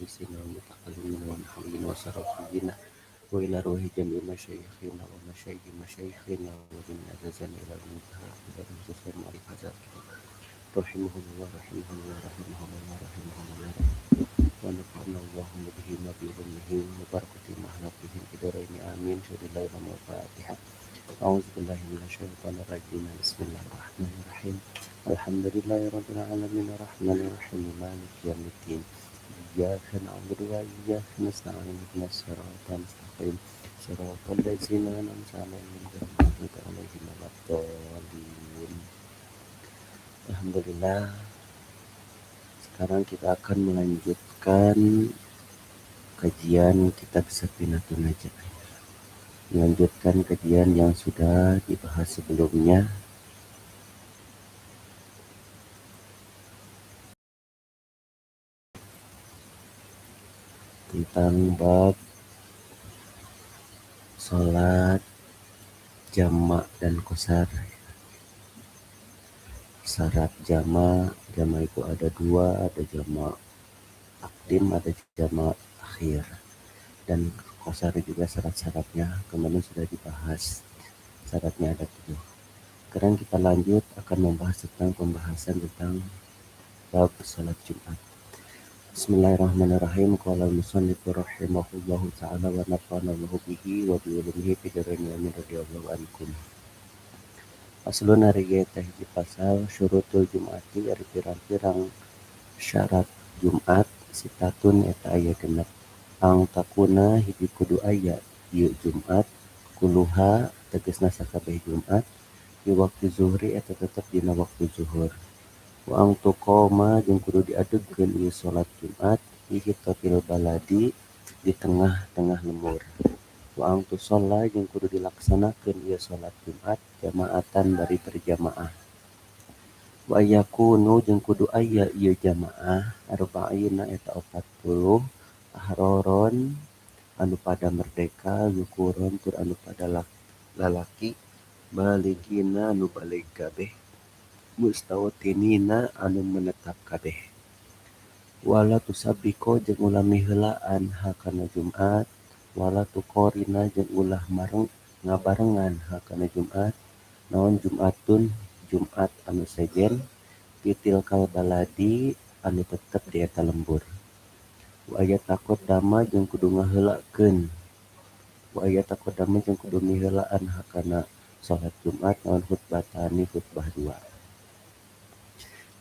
المدرسين والمتكلمين والنحويين والصرفيين وإلى روح جميع مشايخنا ومشايخ مشايخنا ومن أجازنا إلى المنتهى إلى المنتصر معرفة رحمهم الله رحمهم الله رحمهم الله رحمهم الله ونفعنا اللهم بهم وبعلمهم وبركة محلقهم في دارين آمين. بسم الله الرحمن الفاتحة. أعوذ بالله من الشيطان الرجيم. بسم الله الرحمن الرحيم. الحمد لله رب العالمين الرحمن الرحيم مالك يوم الدين إياك نعبد وإياك نستعين اهدنا الصراط المستقيم صراط الذين أنعمت عليهم غير المغضوب عليهم ولا الضالين. Alhamdulillah. Sekarang kita akan melanjutkan kajian kitab Safinatun Najah. Melanjutkan kajian yang sudah dibahas sebelumnya. Tentang bab sholat jamak dan qasar. Syarat jamak itu ada dua, ada jamak takdim, ada jamak akhir. Dan qasar juga syarat-syaratnya kemarin sudah dibahas. Syaratnya ada 7. Sekarang kita lanjut akan membahas tentang pembahasan tentang bab salat Jumat. Bismillahirrahmanirrahim. Qala al-musannif rahimahullahu ta'ala wa nafa'ana Allahu bihi wa bi ulumuhi fi darain amin radhiyallahu ankum. Aslun ari teh hiji pasal syurutul jumati ari pirang-pirang syarat Jumat sitatun eta aya genep. Ang takuna hiji kudu aya ieu Jumat kuluha tegasna sakabeh Jumat di waktu zuhri eta tetep dina waktu zuhur. Wa ang tuqoma jeung kudu diadegkeun ieu salat Jumat ieu totil baladi di tengah-tengah lembur. Wa ang tusalla jeung kudu dilaksanakeun ieu salat Jumat jamaatan bari berjamaah. Wa yakunu jeung kudu aya ieu jamaah arba'ina eta 40 ahroron anu pada merdeka zukuron tur anu pada lalaki baligina anu balig kabeh mustawtinina anu menetap kabeh. Wala tusabbiko jeung ulah miheulaan hakana Jumat wala tuqorina jeung ulah ngabarengan hakana Jumat naon Jumatun Jumat anu sejen titil kal baladi anu tetep di eta lembur. Wa aya takut dama jeung kudu ngaheulakeun. Wa aya takut dama jeung kudu miheulaan hakana salat Jumat naon khutbatani khutbah 2.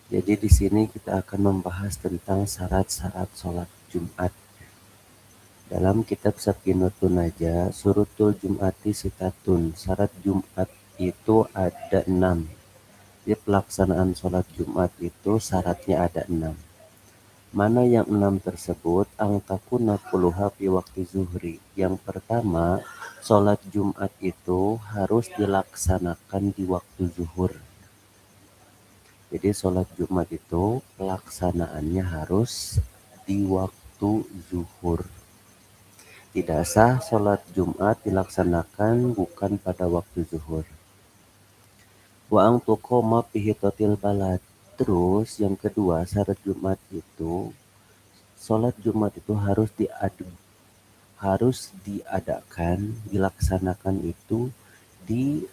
Jadi di sini kita akan membahas tentang syarat-syarat salat Jumat. Dalam kitab Safinatun Najah, surutul Jumati sitatun. Syarat Jumat itu ada 6. Di pelaksanaan salat Jumat itu syaratnya ada 6. Mana yang 6 tersebut? Ang takuna kuluha fi waktu zuhri. Yang pertama, salat Jumat itu harus dilaksanakan di waktu zuhur. Jadi salat Jumat itu pelaksanaannya harus di waktu zuhur. Tidak sah salat Jumat dilaksanakan bukan pada waktu zuhur. Wa ang tuqoma fihi totil balad. Terus yang kedua syarat Jumat itu salat Jumat itu harus diadakan dilaksanakan itu di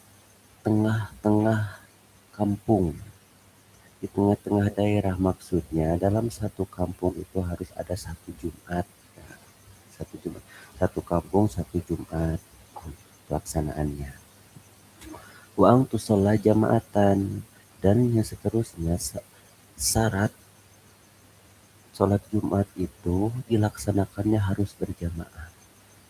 tengah-tengah kampung. Di tengah-tengah daerah maksudnya dalam satu kampung itu harus ada satu Jumat. Satu kampung satu Jumat pelaksanaannya. Wa ang tusalla jamaatan dan yang seterusnya syarat salat Jumat itu dilaksanakannya harus berjamaah.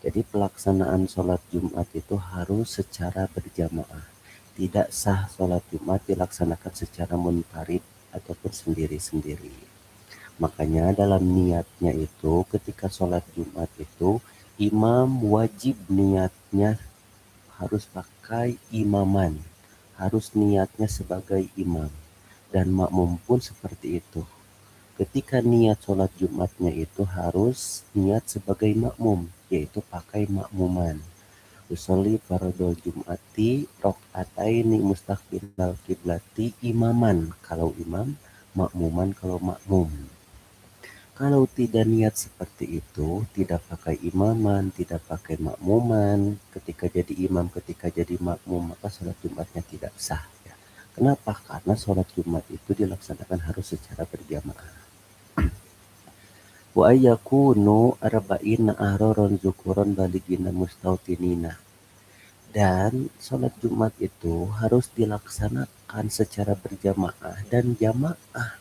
Jadi pelaksanaan salat Jumat itu harus secara berjamaah. Tidak sah salat Jumat dilaksanakan secara munfarid ataupun sendiri-sendiri. Makanya dalam niatnya itu ketika salat Jumat itu imam wajib niatnya harus pakai imaman. Harus niatnya sebagai imam. Dan makmum pun seperti itu. Ketika niat sholat Jumatnya itu harus niat sebagai makmum. Yaitu pakai makmuman. Usolli fardhul Jum'ati rok'ataini mustaqbilal kiblati imaman. Kalau imam, makmuman kalau makmum. Kalau tidak niat seperti itu, tidak pakai imaman, tidak pakai makmuman, ketika jadi imam, ketika jadi makmum, maka sholat Jumatnya tidak sah. Ya. Kenapa? Karena sholat Jumat itu dilaksanakan harus secara berjamaah. Wa ayyakunu arba'ina ahroron zukuron baligina mustautinina. Dan sholat Jumat itu harus dilaksanakan secara berjamaah dan jamaah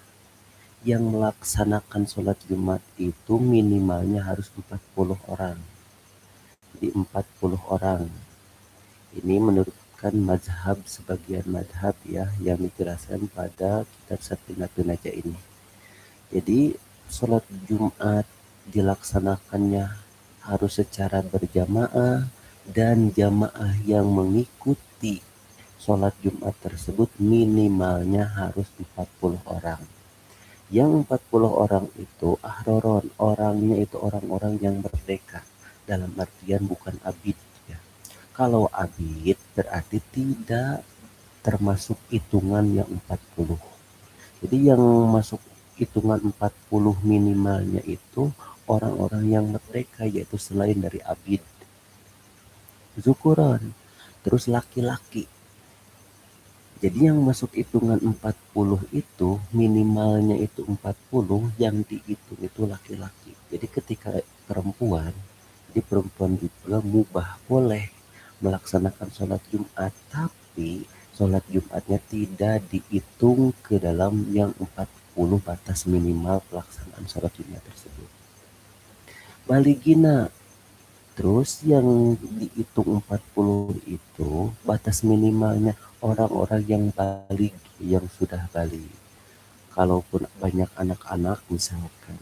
yang melaksanakan sholat Jumat itu minimalnya harus 40 orang. Di 40 orang. Ini menurutkan mazhab sebagian mazhab ya yang dijelaskan pada kitab Safinatun Najah ini. Jadi sholat Jumat dilaksanakannya harus secara berjamaah dan jamaah yang mengikuti sholat Jumat tersebut minimalnya harus 40 orang. Yang 40 orang itu ahroron, orangnya itu orang-orang yang merdeka. Dalam artian bukan abid. Ya. Kalau abid berarti tidak termasuk hitungan yang 40. Jadi yang masuk hitungan 40 minimalnya itu orang-orang yang merdeka, yaitu selain dari abid. Zukuran, terus laki-laki. Jadi yang masuk hitungan 40 itu minimalnya itu 40, yang dihitung itu laki-laki. Jadi ketika perempuan, di perempuan juga mubah boleh melaksanakan sholat Jumat, tapi sholat Jumatnya tidak dihitung ke dalam yang 40 batas minimal pelaksanaan sholat Jumat tersebut. Baligina, terus yang dihitung 40 itu batas minimalnya orang-orang yang balik, yang sudah balik. Kalaupun banyak anak-anak misalkan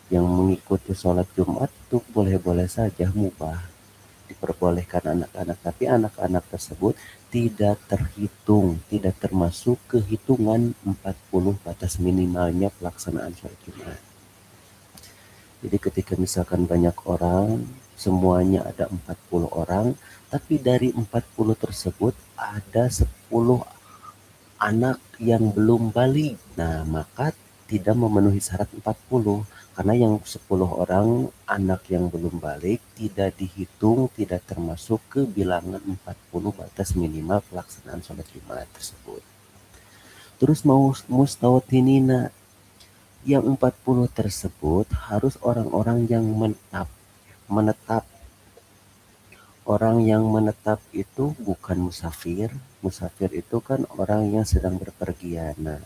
yang mengikuti sholat Jumat itu boleh-boleh saja mubah. Diperbolehkan anak-anak, tapi anak-anak tersebut tidak terhitung, tidak termasuk kehitungan 40 batas minimalnya pelaksanaan sholat Jumat. Jadi ketika misalkan banyak orang, semuanya ada 40 orang, tapi dari 40 tersebut ada 10 anak yang belum balik. Nah, maka tidak memenuhi syarat 40. Karena yang 10 orang anak yang belum balik tidak dihitung, tidak termasuk ke bilangan 40 batas minimal pelaksanaan sholat Jumat tersebut. Terus mau mustautinina, yang 40 tersebut harus orang-orang yang menetap. Orang yang menetap itu bukan musafir. Musafir itu kan orang yang sedang berpergian. Nah,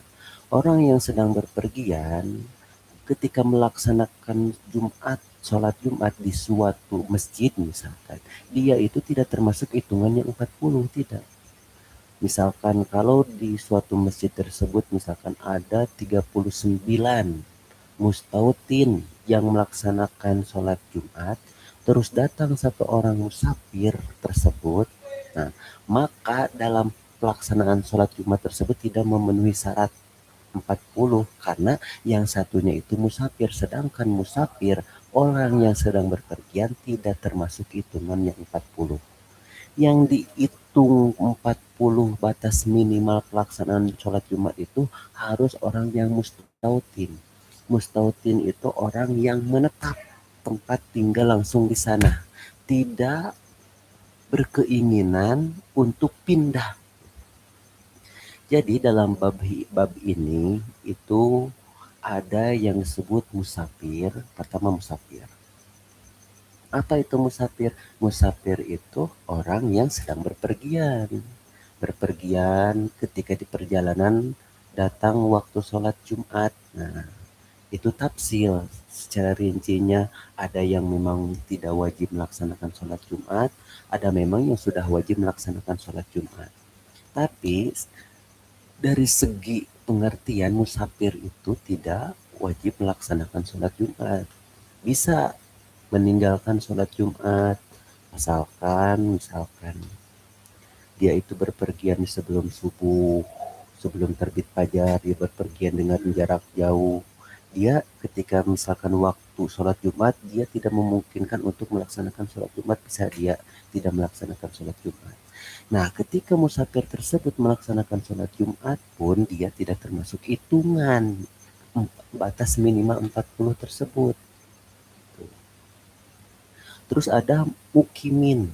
orang yang sedang berpergian ketika melaksanakan sholat Jumat di suatu masjid misalkan, dia itu tidak termasuk hitungan yang 40, tidak. Misalkan kalau di suatu masjid tersebut misalkan ada 39 mustautin yang melaksanakan sholat Jumat, terus datang satu orang musafir tersebut, nah, maka dalam pelaksanaan sholat Jumat tersebut tidak memenuhi syarat 40 karena yang satunya itu musafir, sedangkan musafir orang yang sedang berpergian tidak termasuk hitungan yang 40. Yang dihitung 40 batas minimal pelaksanaan sholat Jumat itu harus orang yang mustautin. Mustautin itu orang yang menetap tempat tinggal langsung di sana, tidak berkeinginan untuk pindah. Jadi dalam bab ini itu ada yang disebut musafir. Pertama musafir. Apa itu musafir? Musafir itu orang yang sedang berpergian. Berpergian ketika di perjalanan datang waktu sholat Jumat. Nah, itu tafsil. Secara rincinya ada yang memang tidak wajib melaksanakan sholat Jumat, ada memang yang sudah wajib melaksanakan sholat Jumat. Tapi dari segi pengertian musafir itu tidak wajib melaksanakan sholat Jumat. Bisa meninggalkan sholat Jumat misalkan dia itu berpergian sebelum subuh, sebelum terbit fajar, dia berpergian dengan jarak jauh. Dia ketika misalkan waktu sholat Jumat, dia tidak memungkinkan untuk melaksanakan sholat Jumat, bisa dia tidak melaksanakan sholat Jumat. Nah, ketika musafir tersebut melaksanakan sholat Jumat pun dia tidak termasuk hitungan batas minimal 40 tersebut. Terus ada mukimin.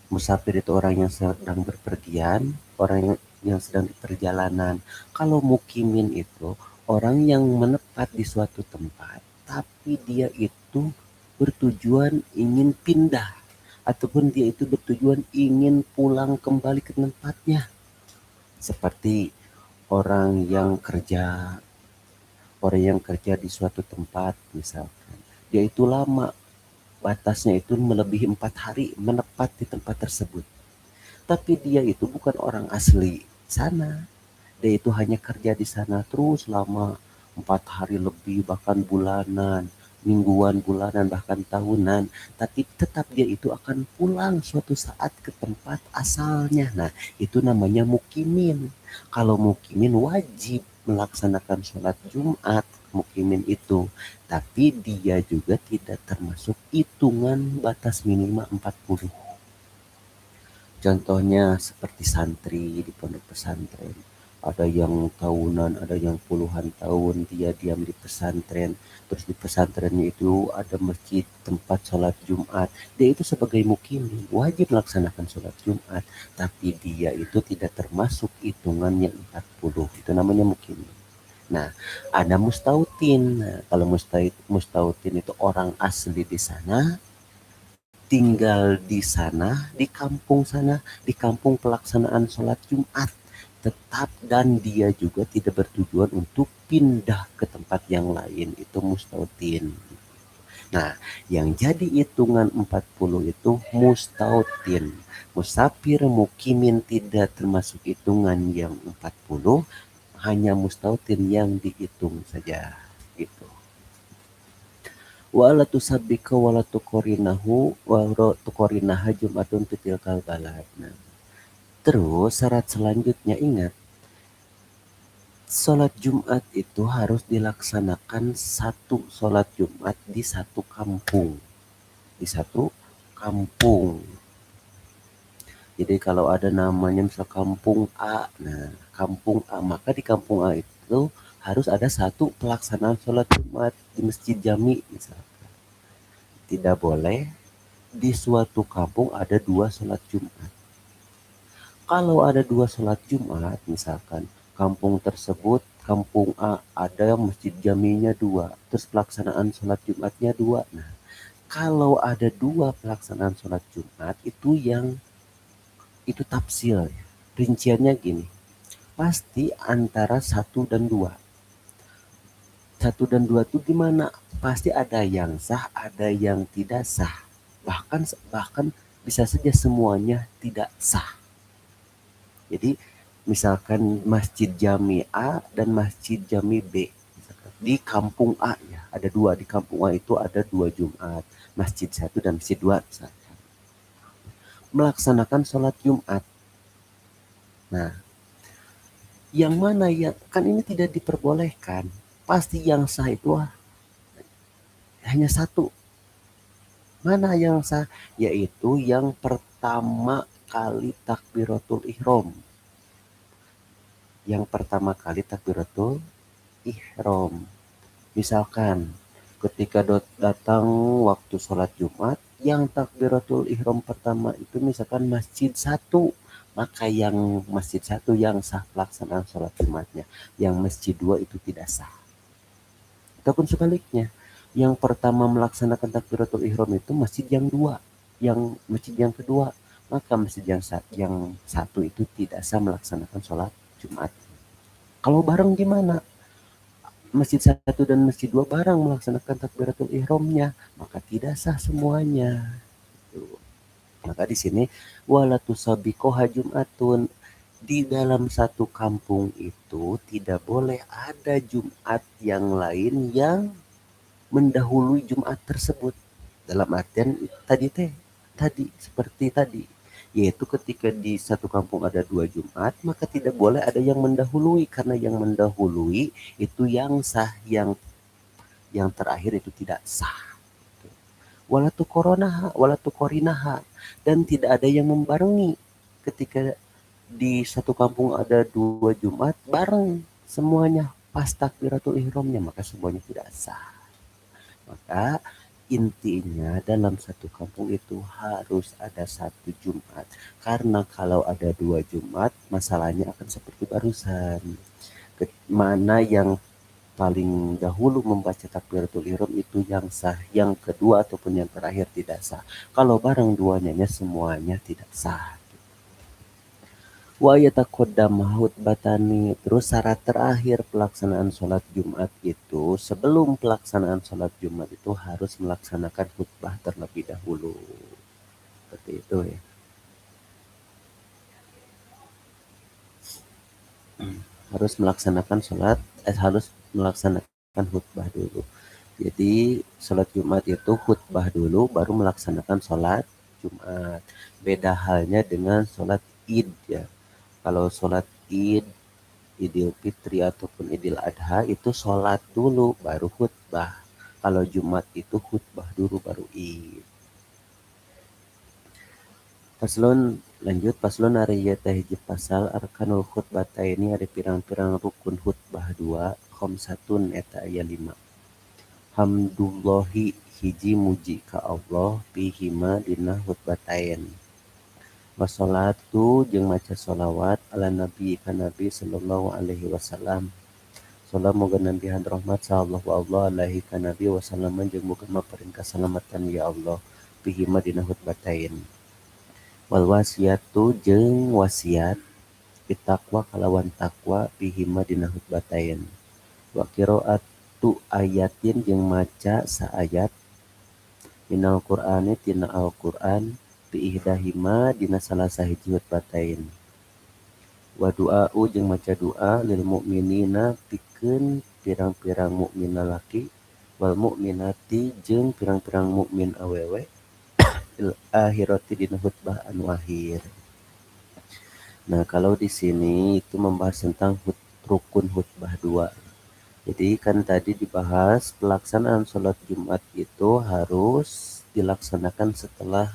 Musafir itu orang yang sedang berpergian, orang yang sedang di perjalanan. Kalau mukimin itu orang yang menetap di suatu tempat, tapi dia itu bertujuan ingin pindah ataupun dia itu bertujuan ingin pulang kembali ke tempatnya. Seperti orang yang kerja, orang yang kerja di suatu tempat misalkan. Dia itu lama, batasnya itu melebihi 4 hari menetap di tempat tersebut. Tapi dia itu bukan orang asli sana. Dia itu hanya kerja di sana terus lama 4 hari lebih, bahkan bulanan, mingguan, bulanan, bahkan tahunan. Tapi tetap dia itu akan pulang suatu saat ke tempat asalnya. Nah, itu namanya mukimin. Kalau mukimin wajib melaksanakan sholat Jumat mukimin itu. Tapi dia juga tidak termasuk hitungan batas minimal 40. Contohnya seperti santri di pondok pesantren. Ada yang tahunan, ada yang puluhan tahun dia diam di pesantren. Terus di pesantrennya itu ada masjid tempat sholat Jumat. Dia itu sebagai mukimin, wajib melaksanakan sholat Jumat. Tapi dia itu tidak termasuk hitungannya 40. Itu namanya mukimin. Nah, ada mustautin. Nah, kalau mustautin itu orang asli di sana, tinggal di sana, di kampung sana, di kampung pelaksanaan sholat Jumat. Tetap dan dia juga tidak bertujuan untuk pindah ke tempat yang lain. Itu mustautin. Nah, yang jadi hitungan 40 itu mustautin. Musafir mukimin tidak termasuk hitungan yang 40, hanya mustautin yang dihitung saja. Gitu. Wala tusabbika wala tuqarinahu wa tuqarinaha Jumatun fitil balad. Nah, terus syarat selanjutnya ingat, sholat Jumat itu harus dilaksanakan satu sholat Jumat di satu kampung. Di satu kampung. Jadi kalau ada namanya misal kampung A, nah kampung A, maka di kampung A itu harus ada satu pelaksanaan sholat Jumat di Masjid Jami misalnya. Tidak boleh di suatu kampung ada dua sholat Jumat. Kalau ada dua sholat Jumat, misalkan kampung tersebut, kampung A ada masjid jaminya dua, terus pelaksanaan sholat Jumatnya dua. Nah, kalau ada dua pelaksanaan sholat Jumat itu tafsil. Rinciannya gini, pasti antara satu dan dua. Satu dan dua itu gimana? Pasti ada yang sah, ada yang tidak sah. Bahkan bisa saja semuanya tidak sah. Jadi misalkan Masjid Jami A dan Masjid Jami B. Misalkan, di kampung A ya, ada dua. Di kampung A itu ada dua Jumat. Masjid satu dan Masjid dua. Misalkan. Melaksanakan sholat Jumat. Nah, yang mana ya? Kan ini tidak diperbolehkan. Pasti yang sah itu hanya satu. Mana yang sah? Yaitu yang pertama kali takbiratul ihram. Yang pertama kali takbiratul ihram. Misalkan ketika datang waktu sholat Jumat, yang takbiratul ihram pertama itu misalkan masjid satu, maka yang masjid satu yang sah pelaksanaan sholat Jumatnya. Yang masjid dua itu tidak sah. Ataupun sebaliknya, yang pertama melaksanakan takbiratul ihram itu masjid yang dua, yang masjid yang kedua, maka masjid yang satu itu tidak sah melaksanakan sholat Jumat. Kalau bareng gimana? Masjid satu dan masjid dua barang melaksanakan takbiratul ihramnya, maka tidak sah semuanya. Maka di sini wala tusabiqoha Jumatun, di dalam satu kampung itu tidak boleh ada Jumat yang lain yang mendahului Jumat tersebut. Dalam artian tadi seperti tadi, yaitu ketika di satu kampung ada dua Jumat, maka tidak boleh ada yang mendahului, karena yang mendahului itu yang sah, yang terakhir itu tidak sah. Walatu korinaha, dan tidak ada yang membarengi. Ketika di satu kampung ada dua Jumat bareng semuanya, pas takbiratul ihramnya, maka semuanya tidak sah. Maka intinya dalam satu kampung itu harus ada satu Jumat. Karena kalau ada dua Jumat, masalahnya akan seperti barusan. Mana yang paling dahulu membaca takbiratul ihram itu yang sah, yang kedua ataupun yang terakhir tidak sah. Kalau bareng duanya semuanya tidak sah. Wa yataqaddam khutbatani. Terus syarat terakhir pelaksanaan sholat Jumat itu, sebelum pelaksanaan sholat Jumat itu harus melaksanakan khutbah terlebih dahulu. Seperti itu ya. Harus melaksanakan harus melaksanakan khutbah dulu. Jadi sholat Jumat itu khutbah dulu baru melaksanakan sholat Jumat. Beda halnya dengan sholat Id ya. Kalau sholat Id, Idul Fitri ataupun Idul Adha itu sholat dulu baru khutbah. Kalau Jumat itu khutbah dulu baru Id. Paslon lanjut paslon ari teh hiji pasal arkanul khutbah ini ada pirang-pirang rukun khutbah dua khamsatun eta aya 5. Hamdullahi hiji muji ka Allah pihima dina khutbatain. Wassalatu jeung maca sholawat ala nabi ka nabi sallallahu alaihi wasallam. Salam moga nambihan rahmat sallallahu Allah alaihi ka nabi wasallam jeung moga maparing kasalamatan ya Allah pihima dina khutbatain. Wal wasiatu jeung wasiat bitakwa kalawan takwa pihima dina khutbatain. Wa qiraatu ayatin jeung maca saayat minal Qur'ani tina Al-Qur'an bi ihdahima dina salah sahiji khutbatain. Wa du'a'u jeung maca doa lil mukminina pikeun pirang-pirang mukmin lalaki wal mukminati jeung pirang-pirang mukmin awewe fil akhirati dina khutbah anu akhir. Nah, kalau di sini itu membahas tentang rukun khutbah 2. Jadi kan tadi dibahas pelaksanaan sholat Jumat itu harus dilaksanakan setelah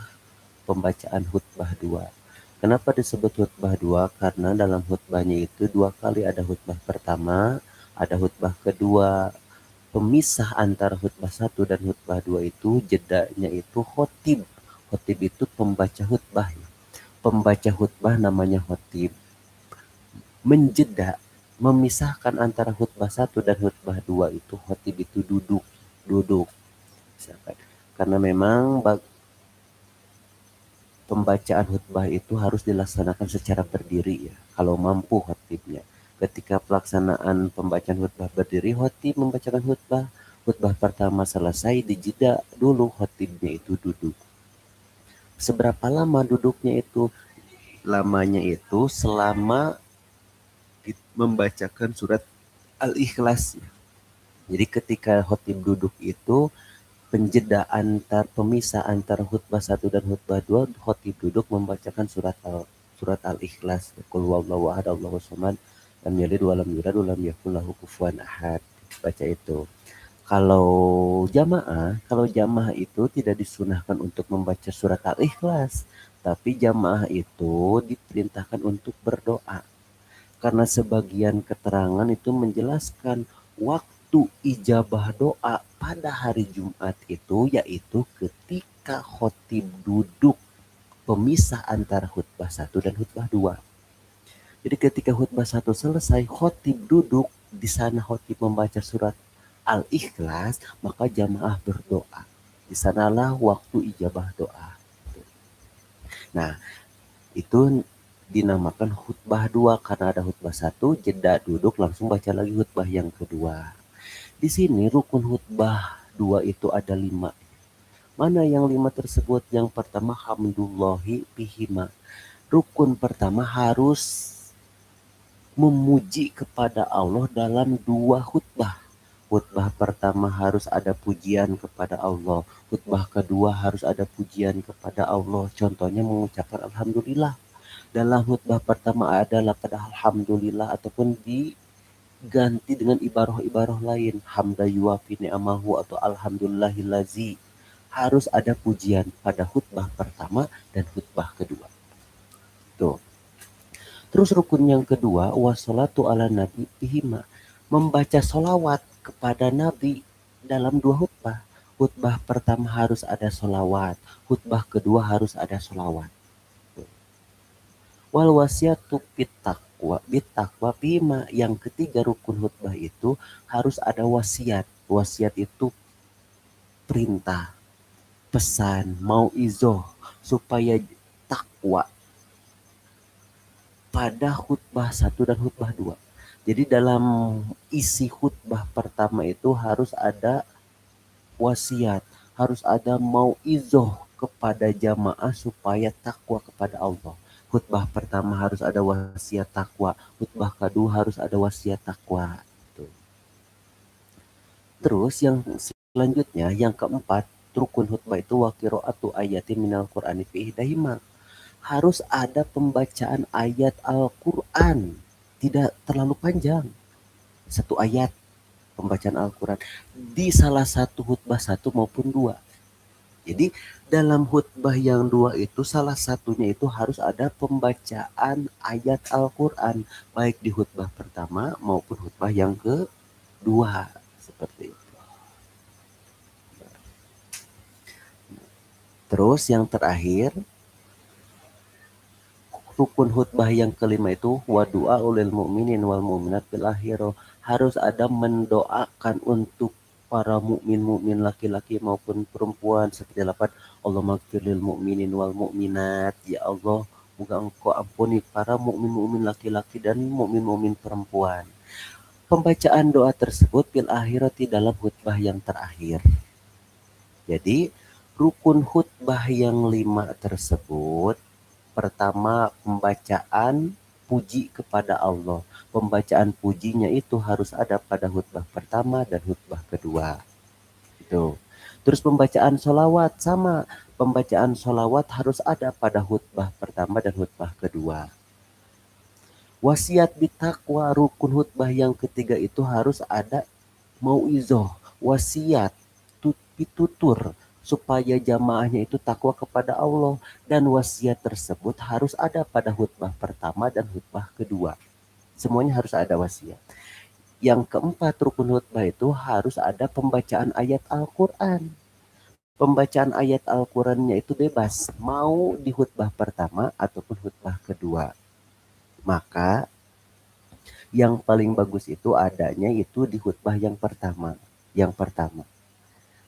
pembacaan khutbah 2. Kenapa disebut khutbah 2? Karena dalam khutbahnya itu 2 kali, ada khutbah pertama, ada khutbah kedua. Pemisah antara khutbah 1 dan khutbah 2 itu jedanya itu khotib. Khotib itu pembaca khutbah. Pembaca khutbah namanya khotib. Menjeda, memisahkan antara khutbah 1 dan khutbah 2 itu khotib itu duduk. Misalkan. Karena memang pembacaan khutbah itu harus dilaksanakan secara berdiri ya. Kalau mampu khotibnya. Ketika pelaksanaan pembacaan khutbah berdiri, khotib membacakan khutbah. Khutbah pertama selesai, dijeda dulu khotibnya itu duduk. Seberapa lama duduknya itu? Lamanya itu selama membacakan surat Al-Ikhlas. Jadi ketika khotib duduk itu pemisah antara khutbah 1 dan khutbah 2, khotib duduk membacakan surat Al-Ikhlas. Qul huwallahu ahad Allahus samad lam yalid wa lam yulad wa lam yakul lahu kufuwan ahad. Baca itu. Kalau jamaah itu tidak disunahkan untuk membaca surat Al-Ikhlas, tapi jamaah itu diperintahkan untuk berdoa. Karena sebagian keterangan itu menjelaskan waktu ijabah doa pada hari Jumat itu yaitu ketika khotib duduk, pemisah antara khutbah 1 dan khutbah 2. Jadi ketika khutbah 1 selesai, khotib duduk, di sana khotib membaca surat Al-Ikhlas, maka jamaah berdoa. Di sanalah waktu ijabah doa. Nah, itu dinamakan khutbah 2 karena ada khutbah 1, jeda duduk langsung baca lagi khutbah yang kedua. Di sini rukun khutbah 2 itu ada 5. Mana yang 5 tersebut? Yang pertama hamdulillahi bihima. Rukun pertama harus memuji kepada Allah dalam 2 khutbah. Khutbah pertama harus ada pujian kepada Allah. Khutbah kedua harus ada pujian kepada Allah. Contohnya mengucapkan alhamdulillah. Dalam khutbah pertama ada lafaz alhamdulillah ataupun diganti dengan ibarah-ibarah lain. Hamda yuwafi ni'amahu atau alhamdulillahillazi. Harus ada pujian pada khutbah pertama dan khutbah kedua. Tuh. Terus rukun yang kedua wassalatu ala nabi bihima. membaca solawat kepada Nabi dalam 2 khutbah. Khutbah pertama harus ada solawat, khutbah kedua harus ada solawat. Wal wasiatu bitakwa bima, yang ketiga rukun khutbah itu harus ada wasiat. Wasiat itu perintah, pesan, mauizoh supaya takwa pada khutbah 1 dan khutbah 2. Jadi dalam isi khutbah pertama itu harus ada wasiat, harus ada mauizoh kepada jamaah supaya takwa kepada Allah. Khutbah pertama harus ada wasiat takwa, khutbah kedua harus ada wasiat takwa. Terus yang selanjutnya, yang keempat, rukun khutbah itu wa qiraatu ayatin minal Qur'ani fi ihdahima. Harus ada pembacaan ayat Al-Quran, tidak terlalu panjang. 1 ayat pembacaan Al-Quran di salah satu khutbah 1 maupun 2. Jadi dalam khutbah yang 2 itu salah satunya itu harus ada pembacaan ayat Al-Quran, baik di khutbah pertama maupun khutbah yang kedua. Seperti itu. Terus yang terakhir, rukun khutbah yang kelima itu wa du'a ulil mu'minin wal mu'minat bil akhirah. Harus ada mendoakan untuk para mukmin laki-laki maupun perempuan seperti lafaz Allahumma ighfirlil mu'minin wal mu'minat. Ya Allah, moga Engkau ampuni para mukmin laki-laki dan mukmin perempuan. Pembacaan doa tersebut bil akhirati dalam khutbah yang terakhir. Jadi rukun khutbah yang 5 tersebut, pertama pembacaan puji kepada Allah. Pembacaan pujinya itu harus ada pada khutbah pertama dan khutbah kedua. Itu. Terus pembacaan solawat sama. Pembacaan solawat harus ada pada khutbah pertama dan khutbah kedua. Wasiat bitakwa, rukun khutbah yang ketiga itu harus ada mauizoh, wasiat, pitutur supaya jamaahnya itu takwa kepada Allah, dan wasiat tersebut harus ada pada khutbah pertama dan khutbah kedua. Semuanya harus ada wasiat. Yang keempat, rukun khutbah itu harus ada pembacaan ayat Al-Quran. Pembacaan ayat Al-Qurannya itu bebas, mau di khutbah pertama ataupun khutbah kedua. Maka yang paling bagus itu adanya itu di khutbah yang pertama. Yang pertama.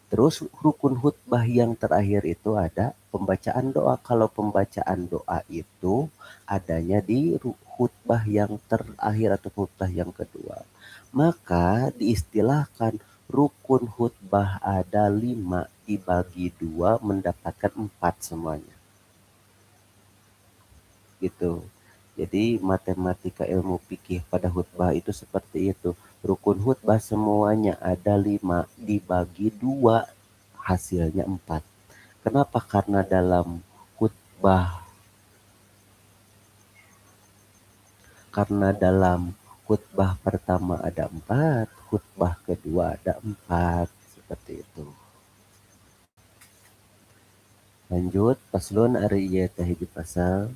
Terus rukun khutbah yang terakhir itu ada pembacaan doa. Kalau pembacaan doa itu adanya di khutbah yang terakhir atau khutbah yang kedua. Maka diistilahkan rukun khutbah ada 5 dibagi 2 mendapatkan 4 semuanya. Gitu. Jadi matematika ilmu fikih pada khutbah itu seperti itu. Rukun khutbah semuanya ada 5 dibagi 2 hasilnya 4. Kenapa? Karena dalam khutbah pertama ada 4, khutbah kedua ada 4, seperti itu. Lanjut, paslon ari ieu teh hiji pasal.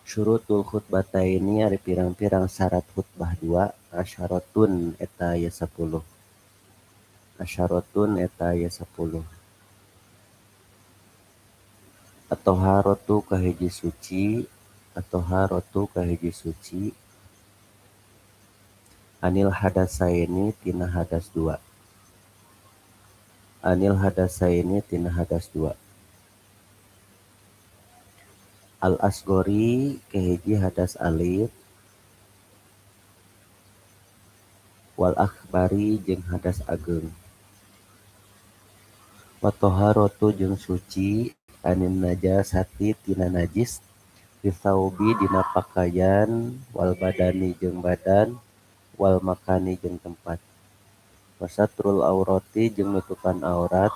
Syurutul khutbataini ari pirang-pirang syarat khutbah 2, asyaratun eta aya 10. Asyaratun eta aya 10. At-thaharatu kahiji suci, at-thaharatu kahiji suci. Anil hadasaini tina hadas 2. Anil hadasaini tina hadas 2. Al asgori kahiji hadas alif, wal akhbari jeung hadas ageung. Wa thaharatu jeung suci anin najasati tina najis, fisaubi dina pakaian, wal badani jeung badan, wal makani jeung tempat. Wasatrul aurati jeung nutupan aurat,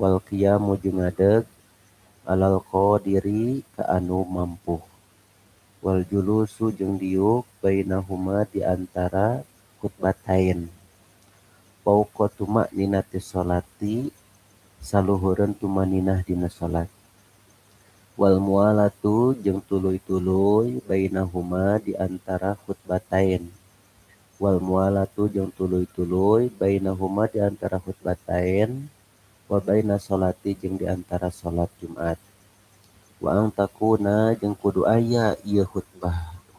wal qiyamu jeung ngadeg, alal qadiri ka anu mampu, wal julusu jeung diuk bainahuma di antara khutbatain, pauqa tumaninati sholati saluhureun tumaninah dina salat, wal mualatu jeung tuluy-tuluy bainahuma di antara khutbatain, wal mualatu jeung tuluy-tuluy bainahuma di antara khutbatain wa baina sholati jeung di antara salat Jumat. Wa ang takuna jeung kudu aya ieu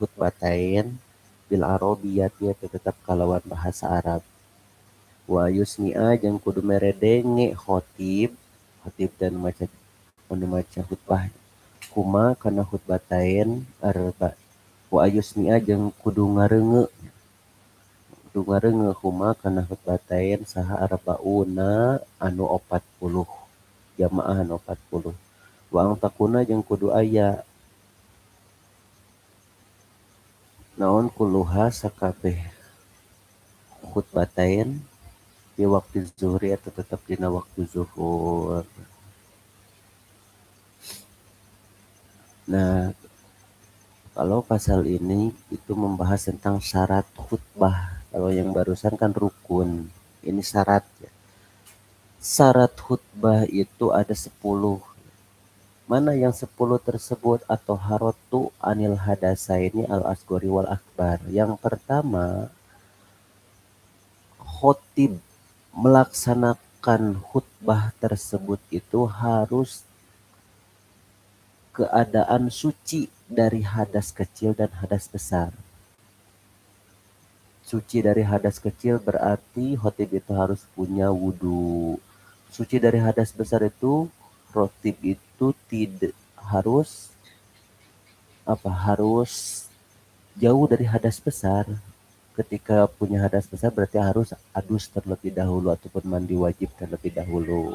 khutbatain bil arabiyyati eta tetep kalawan bahasa Arab. Wa yusmi'a jeung kudu meredenge khatib dan maca khutbah kuma kana khutbatain arba. Wa yusmi'a jeung kudu ngareunge kuma kana khutbatain saha arbauna anu 40 jamaah anu 40. Wa ang takuna jeung kudu aya naon kuluha sakabeh khutbatain di waktu zuhri atau tetap dina waktu zuhur. Nah, kalau pasal ini itu membahas tentang syarat khutbah. Kalau yang barusan kan rukun, ini syarat. Syarat khutbah itu ada 10. Mana yang 10 tersebut atau harotu anil hadasaini al asgori wal akbar. Yang pertama, khotib melaksanakan khutbah tersebut itu harus keadaan suci dari hadas kecil dan hadas besar. Suci dari hadas kecil berarti khotib itu harus punya wudu. Suci dari hadas besar itu khotib itu tidak harus harus jauh dari hadas besar. Ketika punya hadas besar berarti harus adus terlebih dahulu ataupun mandi wajib terlebih dahulu.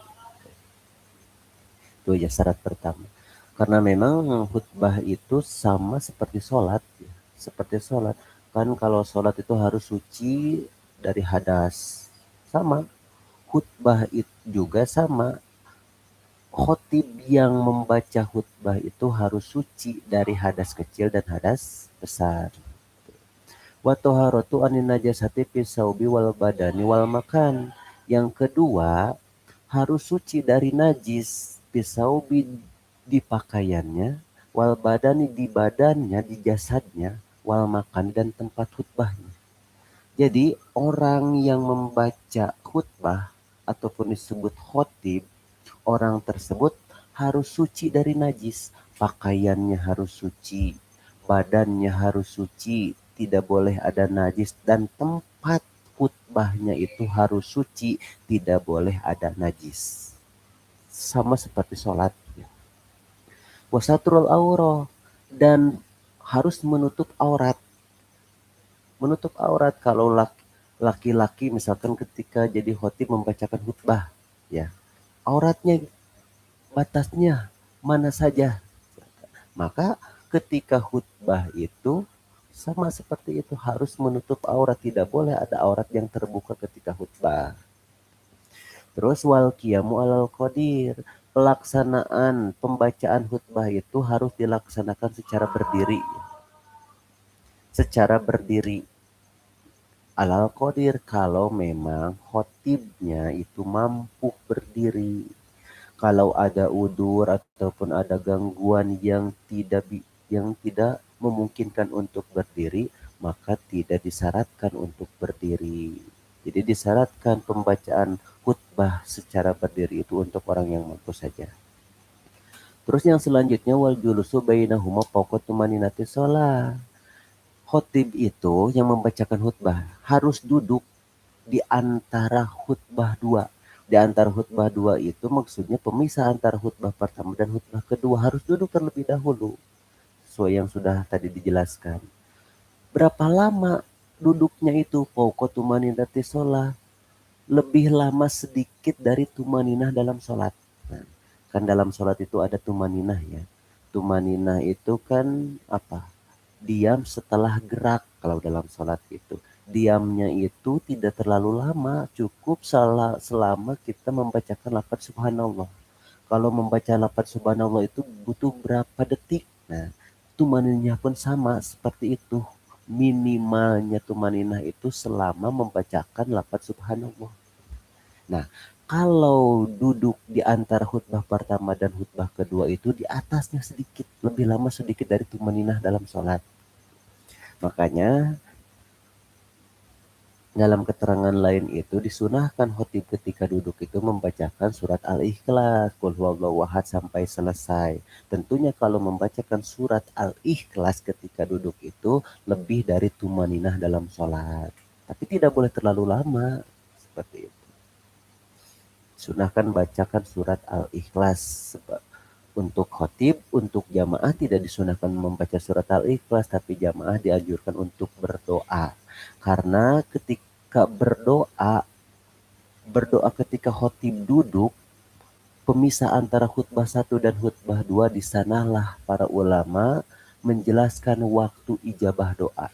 Itu ya syarat pertama. Karena memang khutbah itu sama seperti sholat. Ya. Seperti sholat. Kan kalau sholat itu harus suci dari hadas. Sama. Khutbah itu juga sama. Khotib yang membaca khutbah itu harus suci dari hadas kecil dan hadas besar. Wa taharatu anin najasati fis saubi wal badani wal makan. Yang kedua, harus suci dari najis fis saubi di pakaiannya, wal badani di badannya, di jasadnya, wal makan dan tempat khutbahnya. Jadi orang yang membaca khutbah ataupun disebut khotib, orang tersebut harus suci dari najis, pakaiannya harus suci, badannya harus suci, tidak boleh ada najis dan tempat khutbahnya itu harus suci, tidak boleh ada najis. Sama seperti sholat. Wasatrul aurah dan harus menutup aurat. Menutup aurat kalau laki-laki misalkan ketika jadi khotib membacakan khutbah, ya auratnya batasnya mana saja. Maka ketika khutbah itu sama seperti itu harus menutup aurat, tidak boleh ada aurat yang terbuka ketika khutbah. Terus wal qiyamu alal qadir, pelaksanaan pembacaan khutbah itu harus dilaksanakan secara berdiri. Secara berdiri. Alal qadir kalau memang khotibnya itu mampu berdiri. Kalau ada udur ataupun ada gangguan yang tidak memungkinkan untuk berdiri, maka tidak disyaratkan untuk berdiri. Jadi disyaratkan pembacaan khutbah secara berdiri itu untuk orang yang mampu saja. Terus yang selanjutnya wal julusu bainahuma fawqa tumaninati shalah. Khotib itu yang membacakan khutbah harus duduk di antara khutbah dua. Di antara khutbah dua itu maksudnya pemisah antara khutbah pertama dan khutbah kedua, harus duduk terlebih dahulu. Sesuai yang sudah tadi dijelaskan. Berapa lama duduknya itu? Fawqa tumaninati shalah. Lebih lama sedikit dari tumaninah dalam sholat. Nah, kan dalam sholat itu ada tumaninah ya. Tumaninah itu kan apa? Diam setelah gerak kalau dalam sholat itu. Diamnya itu tidak terlalu lama, cukup selama kita membacakan lafaz subhanallah. Kalau membaca lafaz subhanallah itu butuh berapa detik. Nah, tumaninah pun sama seperti itu. Minimalnya tumaninah itu selama membacakan lafaz subhanallah. Nah, kalau duduk di antara khutbah pertama dan khutbah kedua itu di atasnya sedikit, lebih lama sedikit dari tumaninah dalam sholat. Makanya Dalam keterangan lain itu disunahkan khotib ketika duduk itu membacakan surat Al-Ikhlas, Qul huwallahu ahad sampai selesai. Tentunya kalau membacakan surat Al-Ikhlas ketika duduk itu lebih dari tumaninah dalam sholat. Tapi tidak boleh terlalu lama. Seperti itu. Sunahkan bacakan surat Al-Ikhlas. Untuk khotib, untuk jamaah tidak disunahkan membaca surat Al-Ikhlas, tapi jamaah dianjurkan untuk berdoa. Karena ketika berdoa ketika khotib duduk, pemisah antara khutbah 1 dan khutbah 2 di sanalah para ulama menjelaskan waktu ijabah doa.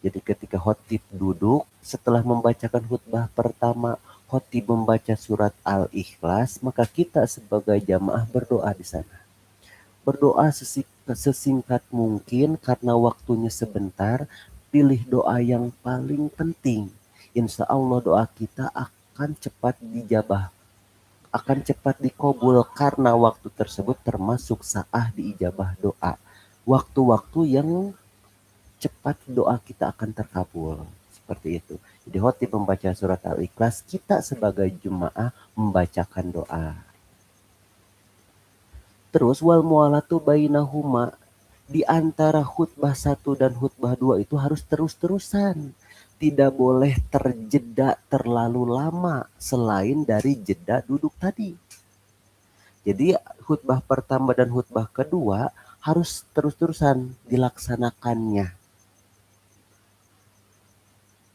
Jadi ketika khotib duduk, setelah membacakan khutbah pertama, khotib membaca surat Al-Ikhlas, maka kita sebagai jamaah berdoa di sana. Berdoa sesingkat mungkin karena waktunya sebentar, pilih doa yang paling penting. Insya Allah doa kita akan cepat dijabah, akan cepat dikabul karena waktu tersebut termasuk saah diijabah doa. Waktu-waktu yang cepat doa kita akan terkabul. Seperti itu. Jadi khotib membaca surat Al-Ikhlas, kita sebagai jemaah membacakan doa. Terus wal mu'alatu bainahuma, di antara khutbah 1 dan khutbah 2 itu harus terus-terusan. Tidak boleh terjeda terlalu lama selain dari jeda duduk tadi. Jadi khutbah pertama dan khutbah kedua harus terus-terusan dilaksanakannya.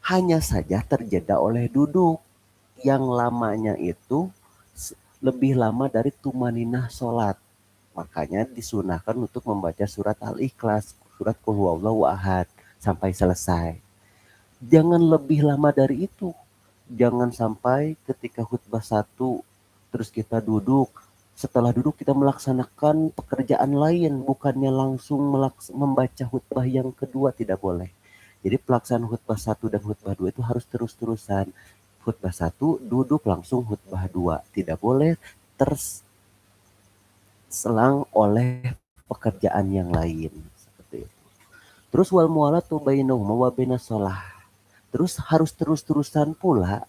Hanya saja terjeda oleh duduk yang lamanya itu lebih lama dari tumaninah sholat. Makanya disunahkan untuk membaca surat Al-Ikhlas, surat Qul huwallahu ahad sampai selesai. Jangan lebih lama dari itu. Jangan sampai ketika khutbah 1 terus kita duduk, setelah duduk kita melaksanakan pekerjaan lain, bukannya langsung membaca khutbah yang kedua, tidak boleh. Jadi pelaksanaan khutbah 1 dan khutbah 2 itu harus terus-terusan. Khutbah 1 duduk langsung khutbah 2, tidak boleh terselang oleh pekerjaan yang lain. Seperti itu. Terus wal mu'alatu bainahuma wa bainas shalah. Terus harus terus-terusan pula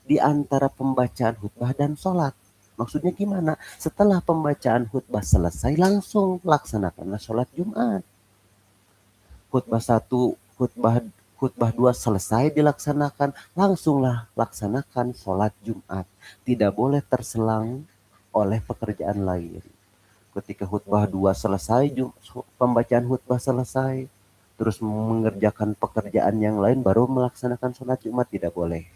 di antara pembacaan khutbah dan sholat. Maksudnya gimana? Setelah pembacaan khutbah selesai, langsung laksanakanlah sholat Jumat. Khutbah 1, khutbah 2 selesai dilaksanakan, langsunglah laksanakan sholat Jumat. Tidak boleh terselang oleh pekerjaan lain. Ketika khutbah 2 selesai, pembacaan khutbah selesai, terus mengerjakan pekerjaan yang lain baru melaksanakan sholat Jumat, tidak boleh.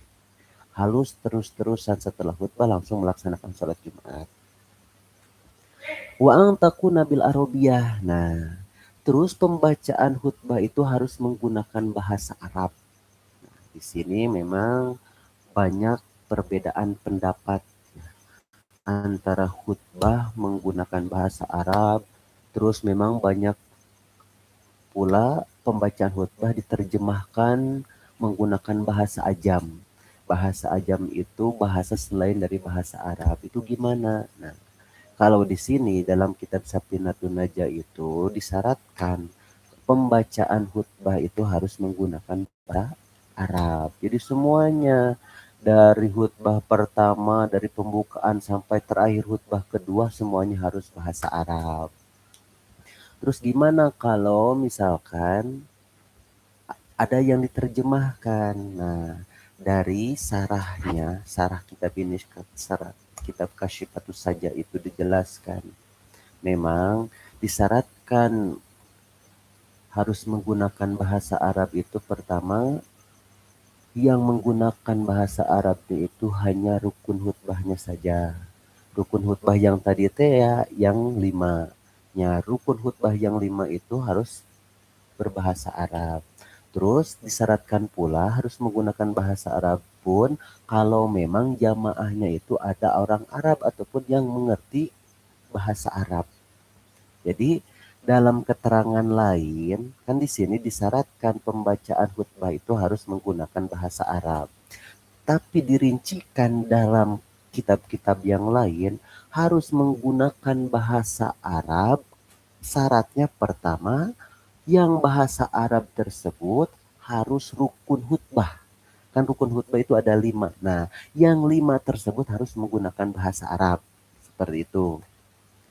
Halus terus-terusan setelah khutbah langsung melaksanakan sholat Jumat. Wa ang takuna bil arabiyah. Nah, terus pembacaan khutbah itu harus menggunakan bahasa Arab. Nah, di sini memang banyak perbedaan pendapat antara khutbah menggunakan bahasa Arab, terus memang banyak pula pembacaan khutbah diterjemahkan menggunakan bahasa ajam. Bahasa ajam itu bahasa selain dari bahasa Arab. Itu gimana? Nah, kalau di sini dalam kitab Safinatun Najah itu disyaratkan pembacaan khutbah itu harus menggunakan bahasa Arab. Jadi semuanya dari khutbah pertama, dari pembukaan sampai terakhir khutbah kedua semuanya harus bahasa Arab. Terus gimana kalau misalkan ada yang diterjemahkan? Nah, dari sarahnya, sarah kitab ini, sarah kitab Kasyifatus Saja itu dijelaskan. Memang disyaratkan harus menggunakan bahasa Arab itu pertama, yang menggunakan bahasa Arab itu hanya rukun khutbahnya saja. Rukun khutbah yang tadi teh ya, yang 5. Ya, rukun khutbah yang 5 itu harus berbahasa Arab. Terus disyaratkan pula harus menggunakan bahasa Arab pun kalau memang jamaahnya itu ada orang Arab ataupun yang mengerti bahasa Arab. Jadi dalam keterangan lain kan di sini disyaratkan pembacaan khutbah itu harus menggunakan bahasa Arab. Tapi dirincikan dalam kitab-kitab yang lain harus menggunakan bahasa Arab. Syaratnya pertama, yang bahasa Arab tersebut harus rukun khutbah. kan rukun khutbah itu ada 5. Nah, yang 5 tersebut harus menggunakan bahasa Arab. Seperti itu.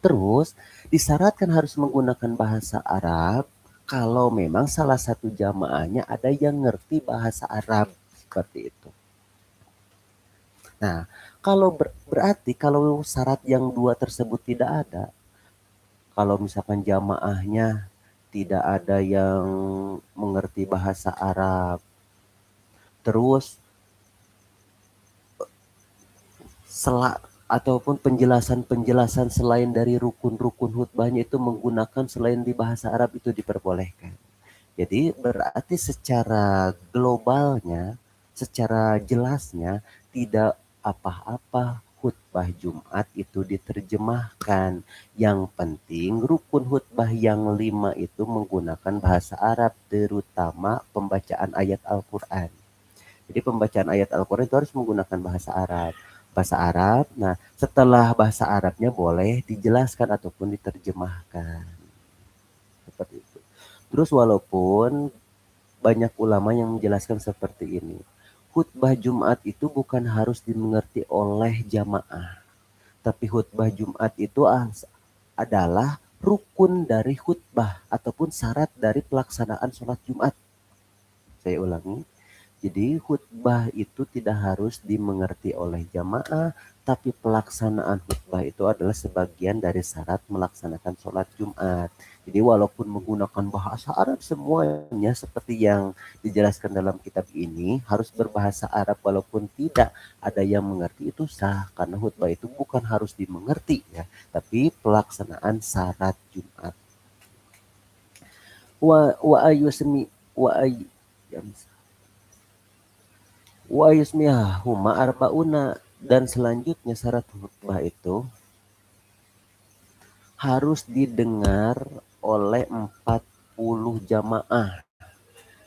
Terus, disyaratkan harus menggunakan bahasa Arab kalau memang salah satu jamaahnya ada yang ngerti bahasa Arab. Seperti itu. Nah, kalau berarti kalau syarat yang dua tersebut tidak ada, kalau misalkan jamaahnya tidak ada yang mengerti bahasa Arab, terus selak ataupun penjelasan-penjelasan selain dari rukun-rukun khutbahnya itu menggunakan selain di bahasa Arab itu diperbolehkan. Jadi berarti secara globalnya, secara jelasnya tidak apa-apa khutbah Jumat itu diterjemahkan. Yang penting rukun khutbah yang 5 itu menggunakan bahasa Arab, terutama pembacaan ayat Al-Quran. Jadi pembacaan ayat Al-Quran itu harus menggunakan bahasa Arab. Bahasa Arab, nah setelah bahasa Arabnya boleh dijelaskan ataupun diterjemahkan. Seperti itu. Terus walaupun banyak ulama yang menjelaskan seperti ini. Khutbah Jumat itu bukan harus dimengerti oleh jamaah. Tapi khutbah Jumat itu adalah rukun dari khutbah ataupun syarat dari pelaksanaan sholat Jumat. Saya ulangi, jadi khutbah itu tidak harus dimengerti oleh jamaah, tapi pelaksanaan khutbah itu adalah sebagian dari syarat melaksanakan sholat Jumat. Jadi walaupun menggunakan bahasa Arab semuanya seperti yang dijelaskan dalam kitab ini harus berbahasa Arab walaupun tidak ada yang mengerti itu sah karena khutbah itu bukan harus dimengerti ya, tapi pelaksanaan syarat Jumat. Wa ayusmi wa ay, ya, wa yusmihuma arbauna, dan selanjutnya syarat khutbah itu harus didengar oleh 40 jamaah.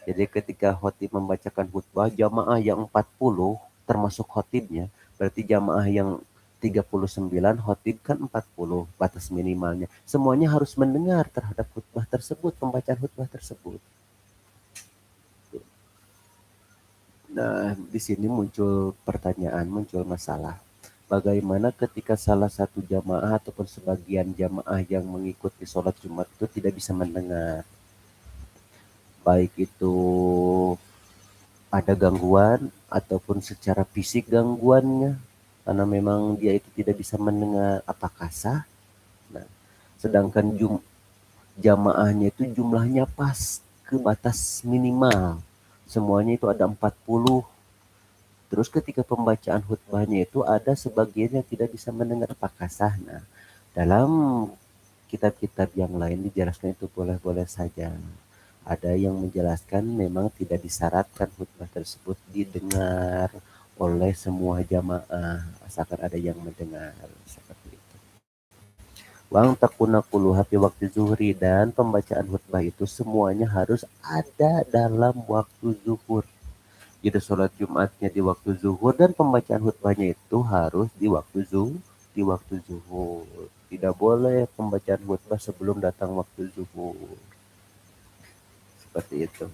Jadi ketika khotib membacakan khutbah, jamaah yang 40 termasuk khotibnya, berarti jamaah yang 39, khotib kan 40 batas minimalnya. Semuanya harus mendengar terhadap khutbah tersebut, pembacaan khutbah tersebut. Nah, di sini muncul pertanyaan, muncul masalah. Bagaimana ketika salah satu jamaah ataupun sebagian jamaah yang mengikuti sholat Jumat itu tidak bisa mendengar? Baik itu ada gangguan ataupun secara fisik gangguannya. Karena memang dia itu tidak bisa mendengar, apakah sah? Nah, sedangkan jamaahnya itu jumlahnya pas ke batas minimal. Semuanya itu ada 40. Terus ketika pembacaan khutbahnya itu ada sebagian yang tidak bisa mendengar, apakah sah? Nah, dalam kitab-kitab yang lain dijelaskan itu boleh-boleh saja. Ada yang menjelaskan memang tidak disyaratkan khutbah tersebut didengar oleh semua jamaah, asalkan ada yang mendengar. Seperti itu. Wang takuna kuluha fi waktu zuhri, dan pembacaan khutbah itu semuanya harus ada dalam waktu zuhur. Jadi sholat Jumatnya di waktu zuhur dan pembacaan khutbahnya itu harus di waktu zuhur. Tidak boleh pembacaan khutbah sebelum datang waktu zuhur. Seperti itu.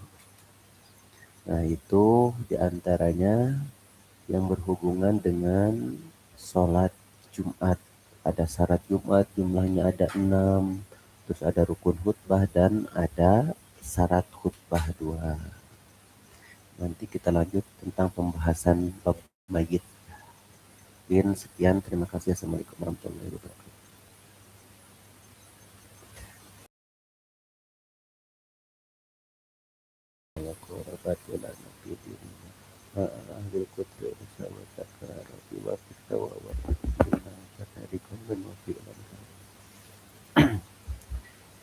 Nah, itu diantaranya yang berhubungan dengan sholat Jumat. Ada syarat Jumat, jumlahnya ada 6. Terus ada rukun khutbah dan ada syarat khutbah 2. Nanti kita lanjut tentang pembahasan bab mayit. Sekian, terima kasih. Assalamualaikum warahmatullahi wabarakatuh.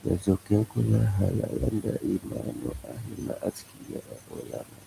Yazukil kulla halalan daiman wa ahla azkiya ulama.